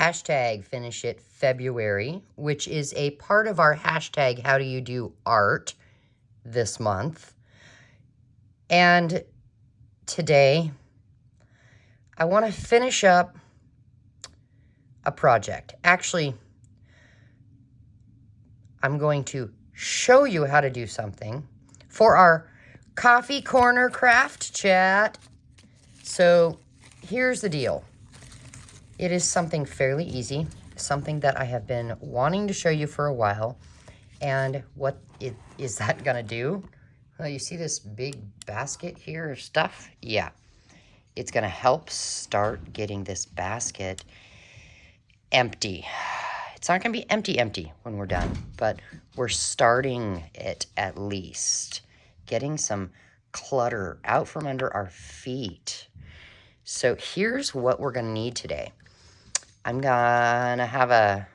hashtag Finish It February, which is a part of our hashtag How Do You Do Art this month. And today, I want to finish up a project. Actually, I'm going to show you how to do something for our Coffee Corner Craft Chat. So here's the deal. It is something fairly easy, something that I have been wanting to show you for a while. And what is that going to do? Well, you see this big basket here of stuff? Yeah. It's going to help start getting this basket empty. It's not going to be empty when we're done, but we're starting it at least. Getting some clutter out from under our feet. So here's what we're going to need today. I'm going to have a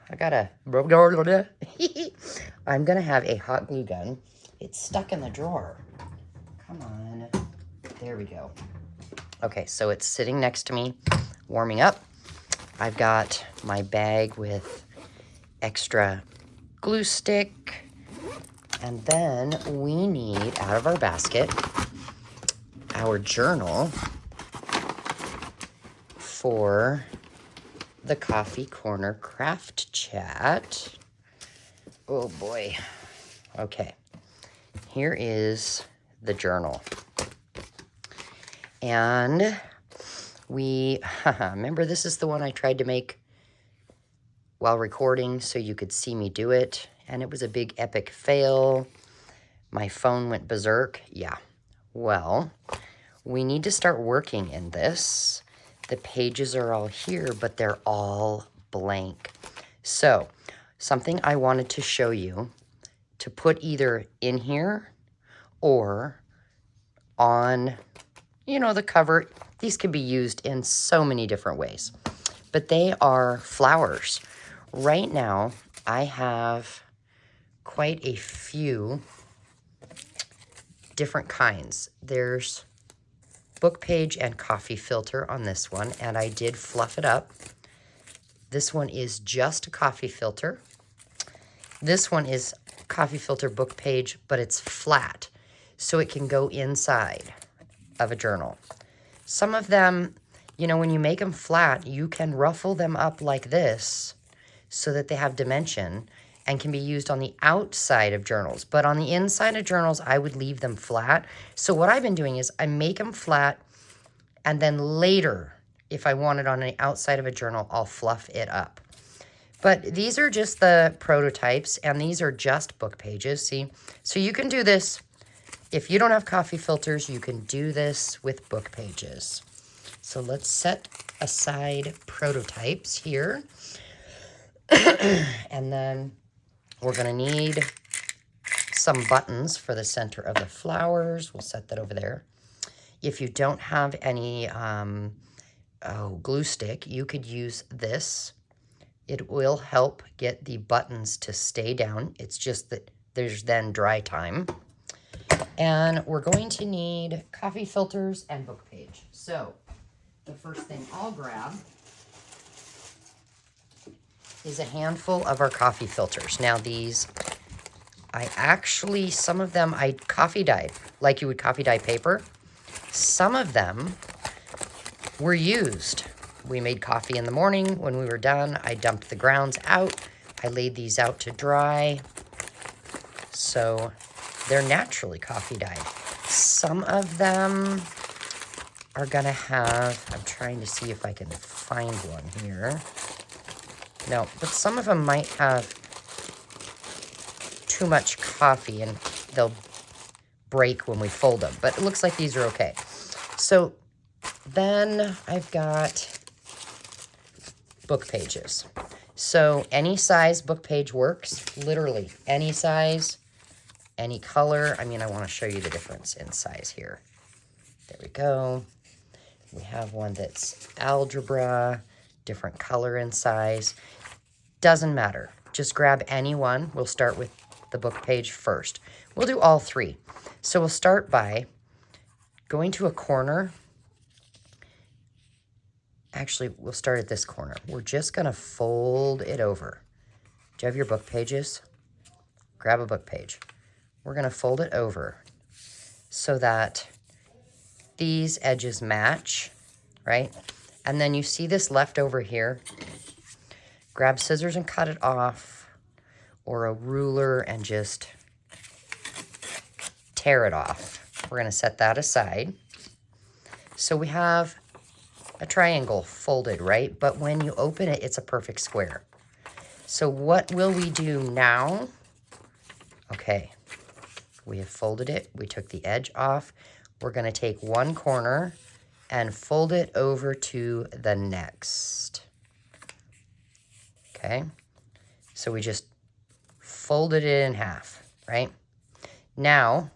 hot glue gun. It's stuck in the drawer. Come on. There we go. Okay, so it's sitting next to me, warming up. I've got my bag with extra glue stick. And then we need, out of our basket, our journal for the Coffee Corner Craft Chat. Oh boy. Okay. Here is the journal. And remember, this is the one I tried to make while recording so you could see me do it. And it was a big epic fail. My phone went berserk. Yeah. Well, we need to start working in this. The pages are all here, but they're all blank. So, something I wanted to show you to put either in here or on, the cover. These can be used in so many different ways. But they are flowers. Right now, I have quite a few different kinds. There's book page and coffee filter on this one, and I did fluff it up. This one is just a coffee filter. This one is coffee filter book page, but it's flat, so it can go inside of a journal. Some of them, when you make them flat, you can ruffle them up like this so that they have dimension and can be used on the outside of journals. But on the inside of journals, I would leave them flat. So what I've been doing is I make them flat, and then later, if I want it on the outside of a journal, I'll fluff it up. But these are just the prototypes, and these are just book pages, see? So you can do this. If you don't have coffee filters, you can do this with book pages. So let's set aside prototypes here. And then we're going to need some buttons for the center of the flowers. We'll set that over there. If you don't have any glue stick, you could use this. It will help get the buttons to stay down. It's just that there's then dry time. And we're going to need coffee filters and book page. So the first thing I'll grab is a handful of our coffee filters. Now these, some of them I coffee dyed, like you would coffee dye paper. Some of them were used. We made coffee in the morning. When we were done, I dumped the grounds out. I laid these out to dry. So they're naturally coffee dyed. Some of them are gonna have, I'm trying to see if I can find one here. No, but some of them might have too much coffee and they'll break when we fold them. But it looks like these are okay. So then I've got book pages. So any size book page works. Literally any size, any color. I want to show you the difference in size here. There we go. We have one that's algebra, different color and size. Doesn't matter. Just grab any one. We'll start with the book page first. We'll do all three. So we'll start by going to a corner Actually, we'll start at this corner. We're just going to fold it over. Do you have your book pages? Grab a book page. We're going to fold it over so that these edges match, right? And then you see this left over here. Grab scissors and cut it off, or a ruler and just tear it off. We're going to set that aside. So we have a triangle folded, right? But when you open it, it's a perfect square. So what will we do now? Okay, we have folded it. We took the edge off. We're going to take one corner and fold it over to the next. Okay, so we just folded it in half, right? Now,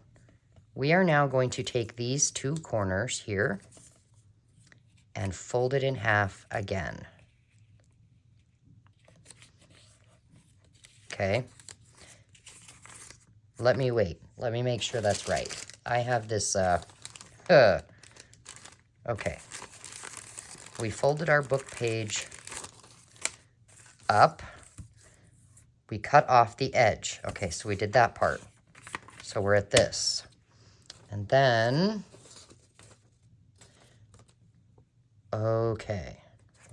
we are now going to take these two corners here and fold it in half again. Okay. Let me wait. Let me make sure that's right. I have this, okay. We folded our book page up. We cut off the edge. Okay, so we did that part. So we're at this. And then, okay.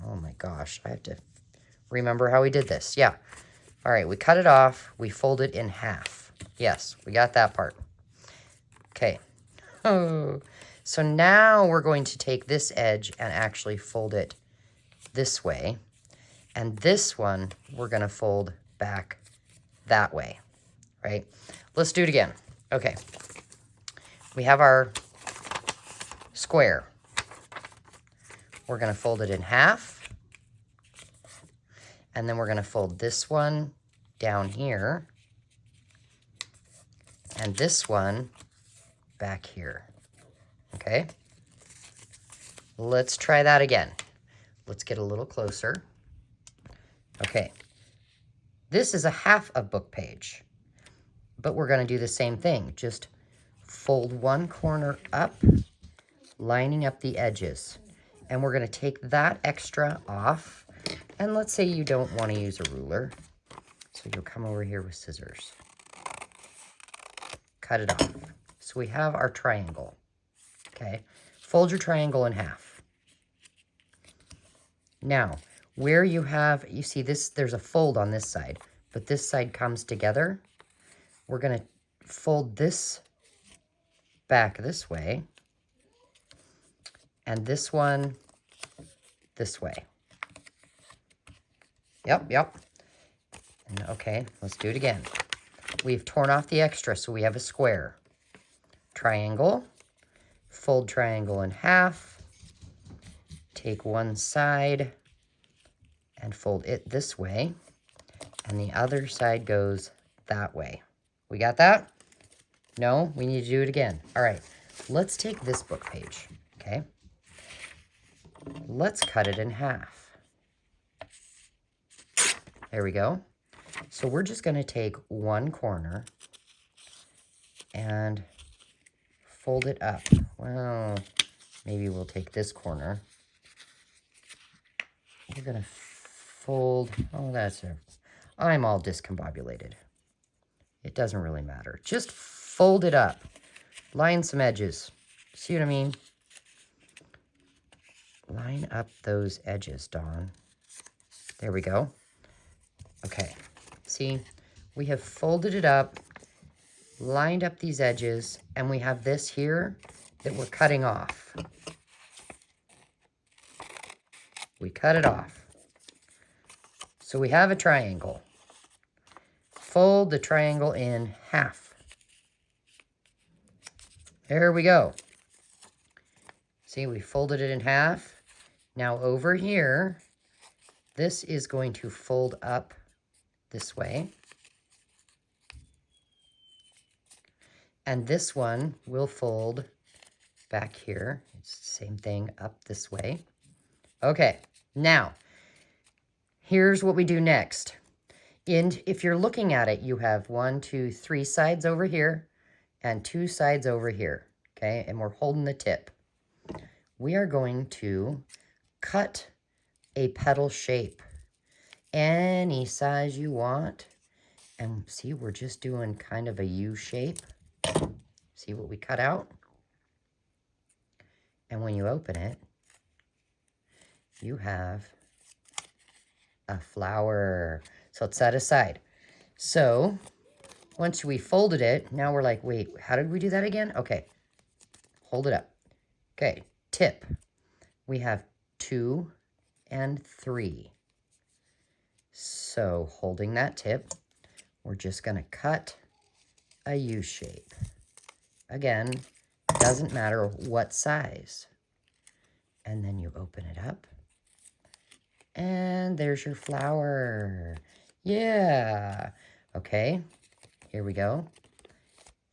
Oh my gosh, I have to remember how we did this. Yeah. All right, we cut it off. We fold it in half. Yes, we got that part. Okay. Oh, so now we're going to take this edge and actually fold it this way. And this one, we're going to fold back that way, right? Let's do it again. Okay. We have our square. We're going to fold it in half. And then we're going to fold this one down here. And this one back here. Okay? Let's try that again. Let's get a little closer. Okay. This is a half a book page. But we're going to do the same thing. Just fold one corner up, lining up the edges. And we're going to take that extra off. And let's say you don't want to use a ruler. So you'll come over here with scissors. Cut it off. So we have our triangle. Okay. Fold your triangle in half. Now, where you have, you see this, there's a fold on this side, but this side comes together. We're going to fold this back this way, and this one this way. Yep. And okay, let's do it again. We've torn off the extra, so we have a square. Triangle, fold triangle in half, take one side and fold it this way, and the other side goes that way. We got that? No, we need to do it again. All right, let's take this book page, okay? Let's cut it in half. There we go. So we're just going to take one corner and fold it up. Well, maybe we'll take this corner. We're going to fold. Oh, that's it. I'm all discombobulated. It doesn't really matter. Just fold it up. Line some edges. See what I mean? Line up those edges, Dawn. There we go. Okay. See, we have folded it up, lined up these edges, and we have this here that we're cutting off. We cut it off. So we have a triangle. Fold the triangle in half. There we go. See, we folded it in half. Now over here, this is going to fold up this way. And this one will fold back here. It's the same thing up this way. Okay, now, here's what we do next. And if you're looking at it, you have 1, 2, 3 sides over here and 2 sides over here, okay? And we're holding the tip. We are going to cut a petal shape. Any size you want. And see, we're just doing kind of a U shape. See what we cut out? And when you open it, you have a flower. So it's set aside. So once we folded it, now we're like, wait, how did we do that again? Okay, hold it up. Okay, tip. We have 2 and 3. So holding that tip, we're just gonna cut a U shape. Again, doesn't matter what size. And then you open it up. And there's your flower. Yeah. Okay, here we go.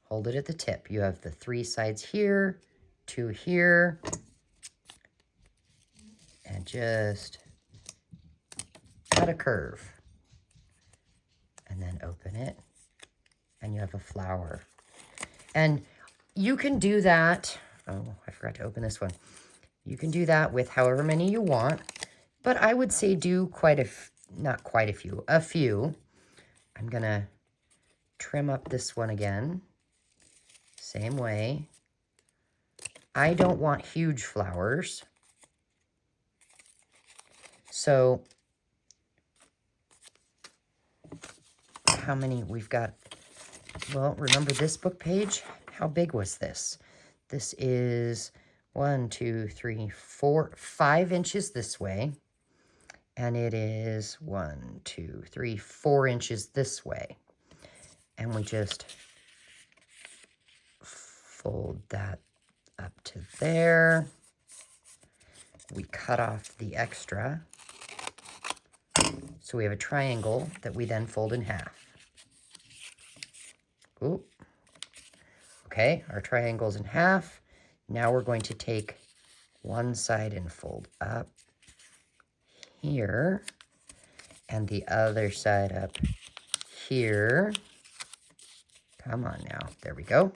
Hold it at the tip. You have the 3 sides here, 2 here. And just cut a curve. And then open it. And you have a flower. And you can do that. Oh, I forgot to open this one. You can do that with however many you want. But I would say do not quite a few, a few. I'm going to trim up this one again. Same way. I don't want huge flowers. So how many we've got? Well, remember this book page? How big was this? This is 1, 2, 3, 4, 5 inches this way. And it is 1, 2, 3, 4 inches this way. And we just fold that up to there. We cut off the extra. So we have a triangle that we then fold in half. Ooh. Okay, our triangle's in half. Now we're going to take one side and fold up here, and the other side up here. Come on now, there we go.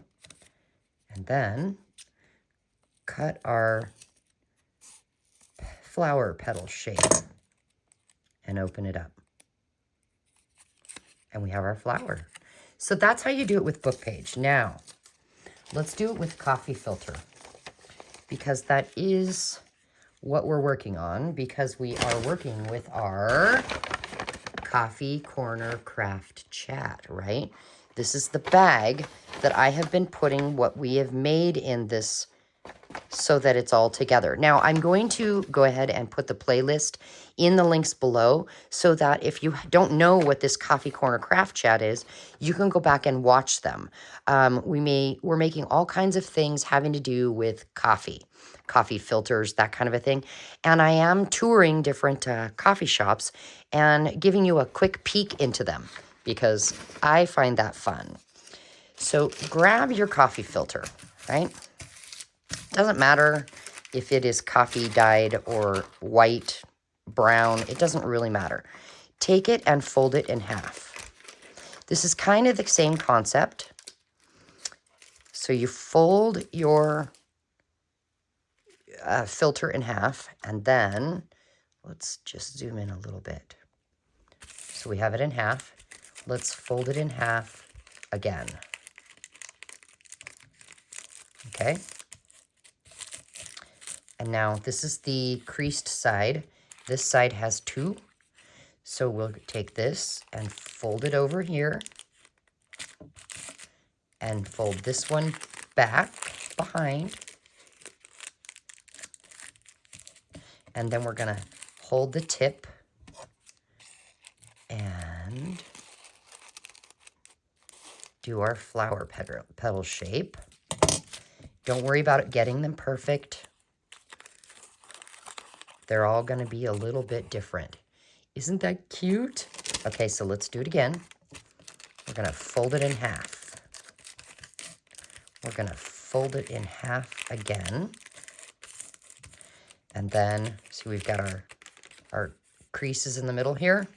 And then cut our flower petal shape and open it up. And we have our flower. So that's how you do it with book page. Now, let's do it with coffee filter, because that is what we're working on, because we are working with our Coffee Corner Craft Chat, right? This is the bag that I have been putting what we have made in this so that it's all together. Now, I'm going to go ahead and put the playlist in the links below so that if you don't know what this Coffee Corner Craft Chat is, you can go back and watch them. We're making all kinds of things having to do with coffee filters, that kind of a thing. And I am touring different coffee shops and giving you a quick peek into them because I find that fun. So grab your coffee filter, right? Doesn't matter if it is coffee dyed or white, brown, it doesn't really matter. Take it and fold it in half. This is kind of the same concept. So you fold your filter in half, and then let's just zoom in a little bit. So we have it in half. Let's fold it in half again. Okay. And now this is the creased side. This side has 2. So we'll take this and fold it over here. And fold this one back behind. And then we're going to hold the tip and do our flower petal shape. Don't worry about it getting them perfect. They're all going to be a little bit different. Isn't that cute? Okay, so let's do it again. We're going to fold it in half. We're going to fold it in half again. And then, see, we've got our creases in the middle here.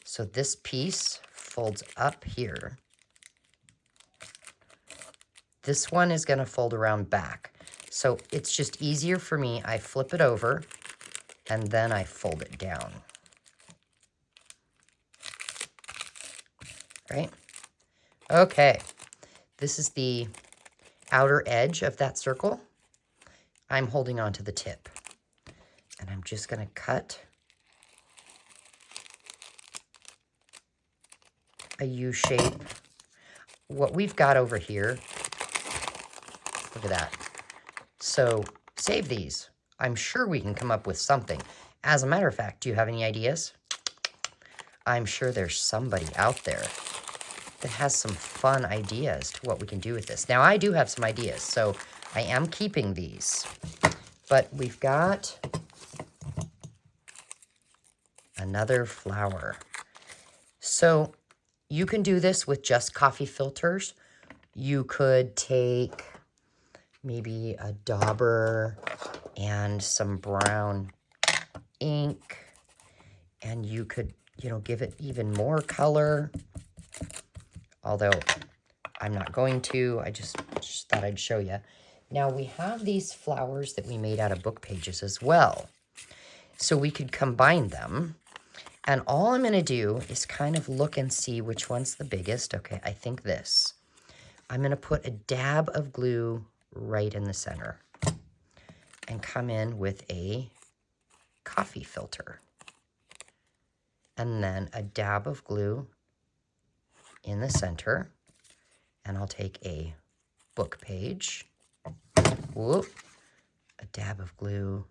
So this piece folds up here. This one is going to fold around back. So it's just easier for me. I flip it over. and then I fold it down. Right? Okay, this is the outer edge of that circle. I'm holding on to the tip, and I'm just going to cut a U shape. What we've got over here, look at that. So save these. I'm sure we can come up with something. As a matter of fact, do you have any ideas? I'm sure there's somebody out there that has some fun ideas to what we can do with this. Now, I do have some ideas, so I am keeping these. But we've got another flower. So you can do this with just coffee filters. You could take maybe a dauber and some brown ink, and you could, you know, give it even more color. Although I'm not going to, I just thought I'd show you. Now we have these flowers that we made out of book pages as well. So we could combine them. And all I'm going to do is kind of look and see which one's the biggest. Okay, I think this. I'm going to put a dab of glue right in the center and come in with a coffee filter. And then a dab of glue in the center. And I'll take a book page. Whoop. A dab of glue.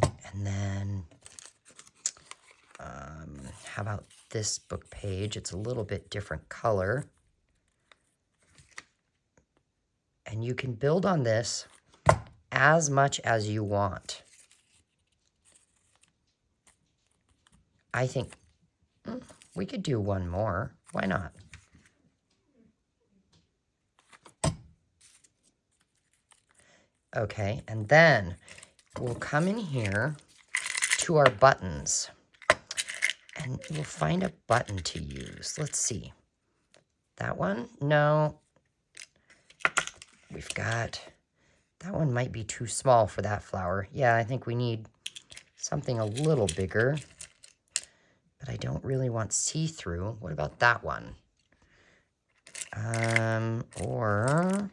And then, how about this book page? It's a little bit different color. And you can build on this as much as you want. I think we could do one more. Why not? Okay, and then we'll come in here to our buttons. And we'll find a button to use. Let's see. That one? No. We've got... That one might be too small for that flower. Yeah, I think we need something a little bigger. But I don't really want see-through. What about that one? Or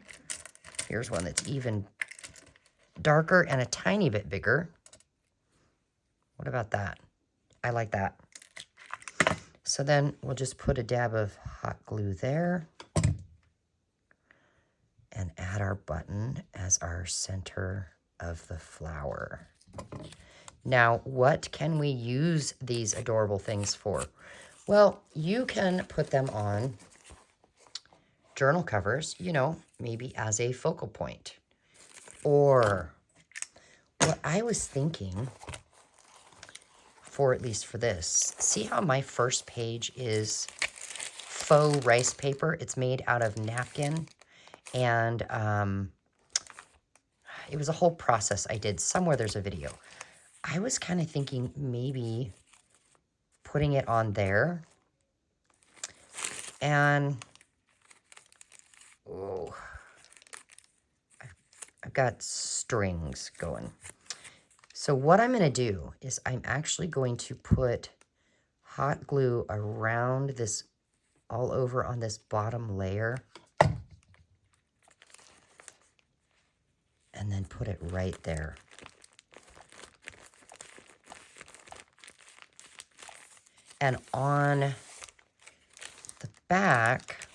here's one that's even darker and a tiny bit bigger. What about that? I like that. So then we'll just put a dab of hot glue there and add our button as our center of the flower. Now, what can we use these adorable things for? Well, you can put them on journal covers, you know, maybe as a focal point. Or what I was thinking, for at least for this, see how my first page is faux rice paper? It's made out of napkin, and it was a whole process I did. Somewhere there's a video. I was kind of thinking maybe putting it on there, and oh, I've got strings going. So what I'm going to do is I'm actually going to put hot glue around this, all over on this bottom layer, and then put it right there. And on the back,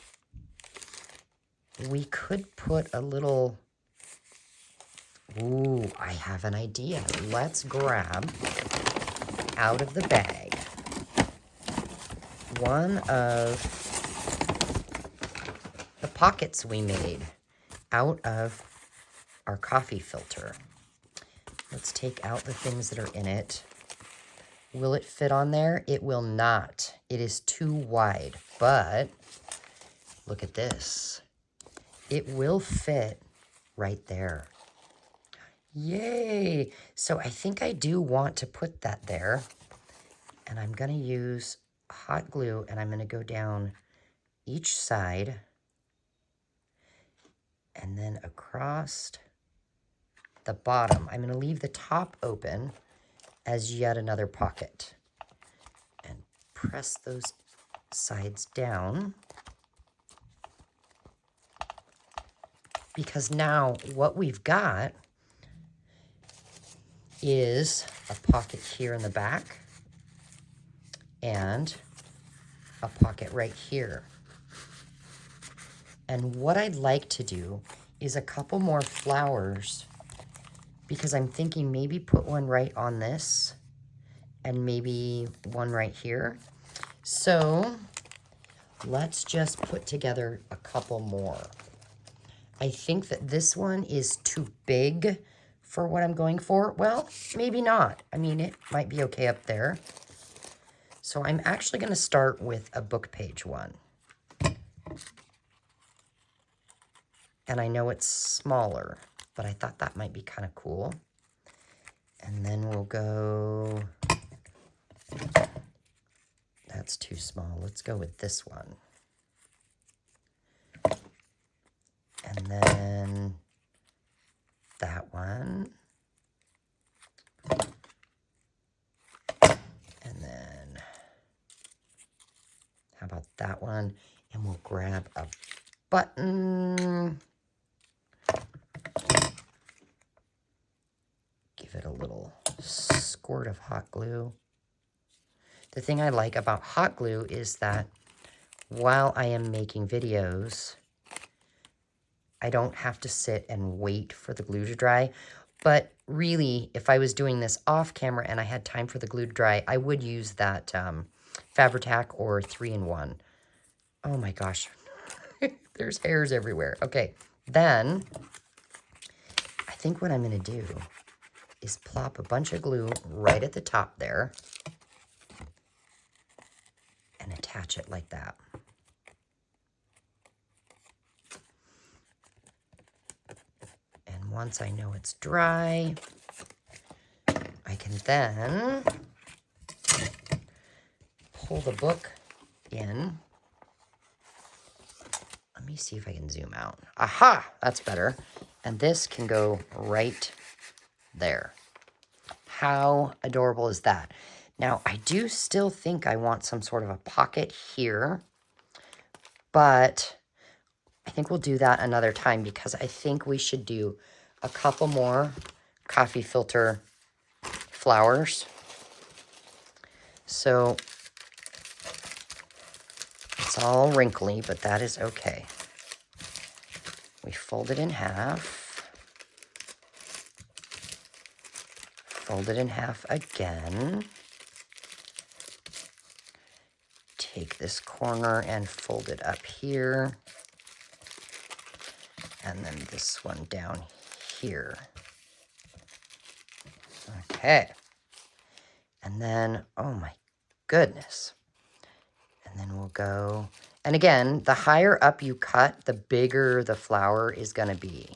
we could put a little... Ooh, I have an idea. Let's grab out of the bag one of the pockets we made out of our coffee filter. Let's take out the things that are in it. Will it fit on there? It will not. It is too wide, but look at this. It will fit right there. Yay! So I think I do want to put that there. And I'm going to use hot glue, and I'm going to go down each side and then across the bottom. I'm going to leave the top open as yet another pocket. And press those sides down. Because now what we've got is a pocket here in the back and a pocket right here. And what I'd like to do is a couple more flowers, because I'm thinking maybe put one right on this and maybe one right here. So let's just put together a couple more. I think that this one is too big for what I'm going for. Well, maybe not. I mean, it might be okay up there. So I'm actually going to start with a book page one. And I know it's smaller, but I thought that might be kind of cool. And then we'll go, that's too small. Let's go with this one. And then that one. And then, how about that one? And we'll grab a button. Give it a little squirt of hot glue. The thing I like about hot glue is that while I am making videos, I don't have to sit and wait for the glue to dry. But really, if I was doing this off camera and I had time for the glue to dry, I would use that Fabri-Tac or 3-in-1. Oh my gosh, there's hairs everywhere. Okay, then I think what I'm gonna do is plop a bunch of glue right at the top there and attach it like that. And once I know it's dry, I can then pull the book in. Let me see if I can zoom out. Aha, that's better. And this can go right there. How adorable is that? Now, I do still think I want some sort of a pocket here, but I think we'll do that another time, because I think we should do a couple more coffee filter flowers. So it's all wrinkly, but that is okay. We fold it in half. Fold it in half again. Take this corner and fold it up here. And then this one down here. Okay. And then, oh my goodness. And then we'll go, and again, the higher up you cut, the bigger the flower is going to be.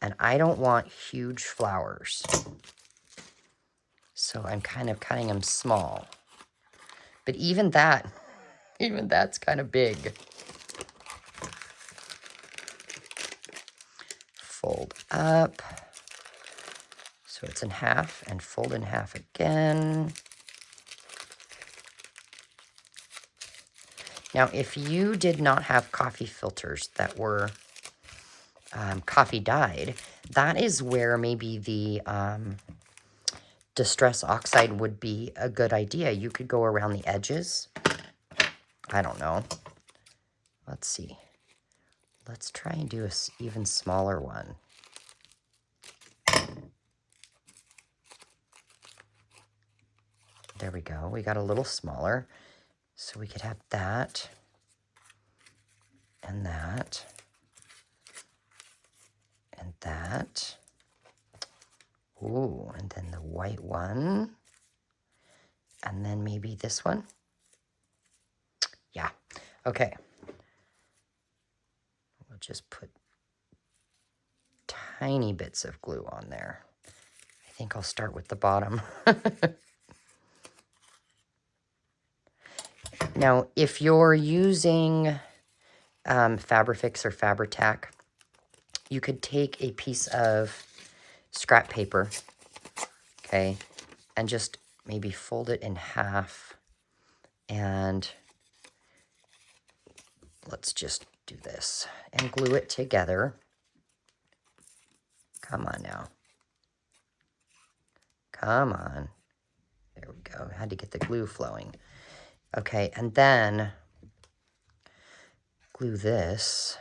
And I don't want huge flowers. So I'm kind of cutting them small. But even that's kind of big. Fold up. So it's in half, and fold in half again. Now, if you did not have coffee filters that were coffee dyed, that is where maybe the Distress Oxide would be a good idea. You could go around the edges. I don't know. Let's see. Let's try and do an even smaller one. There we go. We got a little smaller. So we could have that and that and that. Ooh, and then the white one. And then maybe this one. Yeah, okay. We'll just put tiny bits of glue on there. I think I'll start with the bottom. Now, if you're using Fabrifix or Fabri-Tac, you could take a piece of scrap paper, okay, and just maybe fold it in half, and let's just do this and glue it together. Come on now. Come on. There we go. I had to get the glue flowing. Okay, and then glue this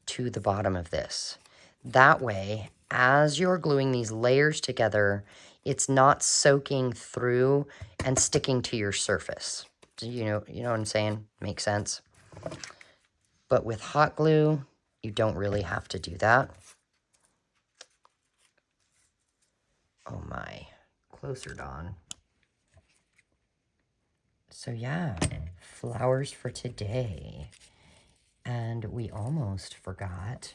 to the bottom of this. That way, as you're gluing these layers together, it's not soaking through and sticking to your surface. You know what I'm saying? Makes sense. But with hot glue, you don't really have to do that. Oh my, closer, Dawn. So yeah, flowers for today. And we almost forgot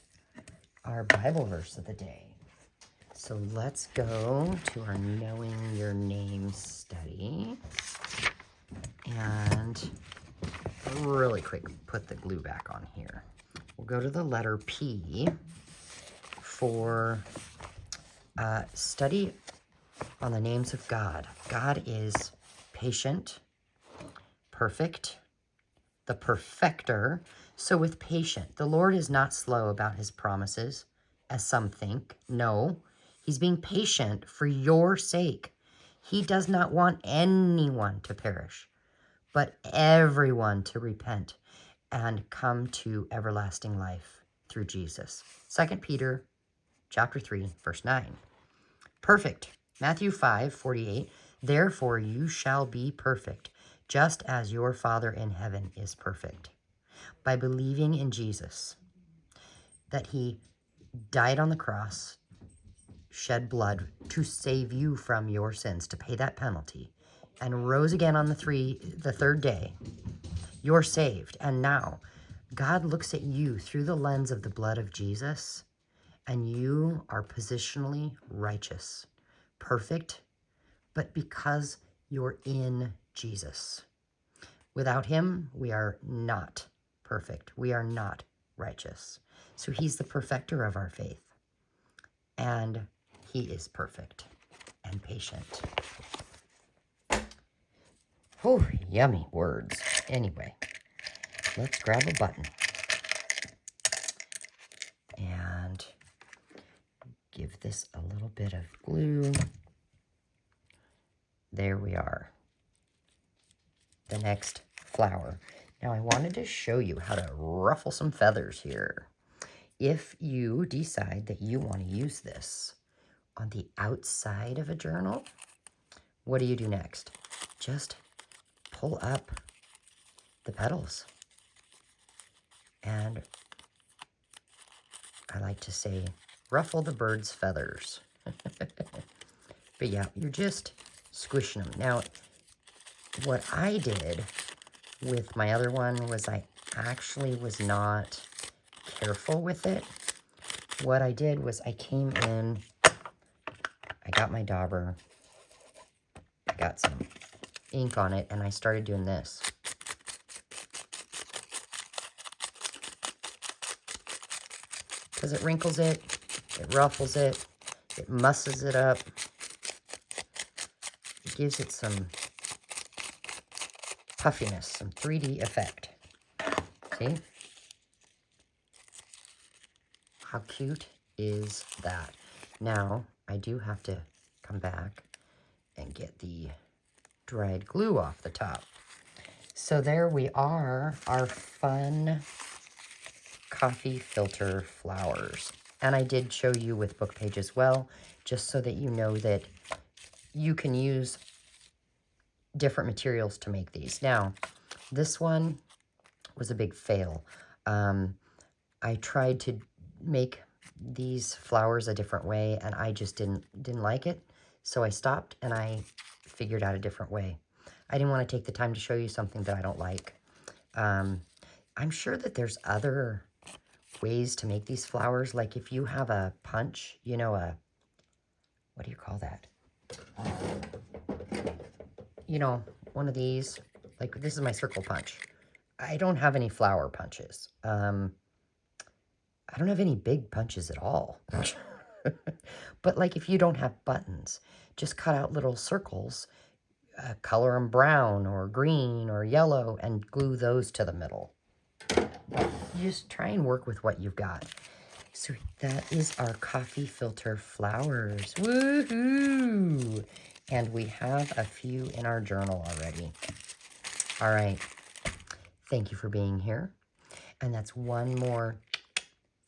our Bible verse of the day. So let's go to our Knowing Your Name study. And really quick, put the glue back on here. We'll go to the letter P for study on the names of God. God is patient, perfect, the perfecter. So with patient, the Lord is not slow about his promises, as some think. No, he's being patient for your sake. He does not want anyone to perish, but everyone to repent and come to everlasting life through Jesus. 2 Peter chapter 3, verse 9. Perfect. Matthew 5:48. Therefore you shall be perfect, just as your Father in heaven is perfect. By believing in Jesus, that he died on the cross, shed blood to save you from your sins, to pay that penalty, and rose again on the third day, you're saved. And now God looks at you through the lens of the blood of Jesus, and you are positionally righteous, perfect, but because you're in Jesus. Without him, we are not perfect. We are not righteous. So he's the perfecter of our faith, and he is perfect and patient. Oh, yummy words. Anyway, let's grab a button and give this a little bit of glue. There we are. The next flower. Now I wanted to show you how to ruffle some feathers here. If you decide that you want to use this on the outside of a journal, what do you do next? Just pull up the petals. And I like to say, ruffle the bird's feathers. But yeah, you're just squishing them. Now, what I did with my other one was I actually was not careful with it. What I did was I came in, I got my dauber, I got some ink on it, and I started doing this. Because it wrinkles it, it ruffles it, it musses it up, it gives it some puffiness, some 3D effect. See? How cute is that? Now, I do have to come back and get the dried glue off the top. So there we are, our fun coffee filter flowers. And I did show you with Bookpage as well, just so that you know that you can use different materials to make these. Now, this one was a big fail. I tried to make these flowers a different way, and I just didn't like it. So I stopped and I figured out a different way. I didn't want to take the time to show you something that I don't like. I'm sure that there's other ways to make these flowers. Like if you have a punch, you know, what do you call that? You know, one of these, like this is my circle punch. I don't have any flower punches. I don't have any big punches at all. But like if you don't have buttons, just cut out little circles, color them brown or green or yellow, and glue those to the middle. But you just try and work with what you've got. So that is our coffee filter flowers. Woohoo! And we have a few in our journal already. All right. Thank you for being here. And that's one more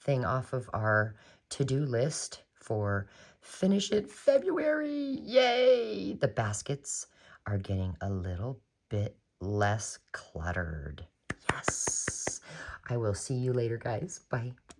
thing off of our to-do list for Finish It February. Yay! The baskets are getting a little bit less cluttered. Yes. I will see you later, guys. Bye.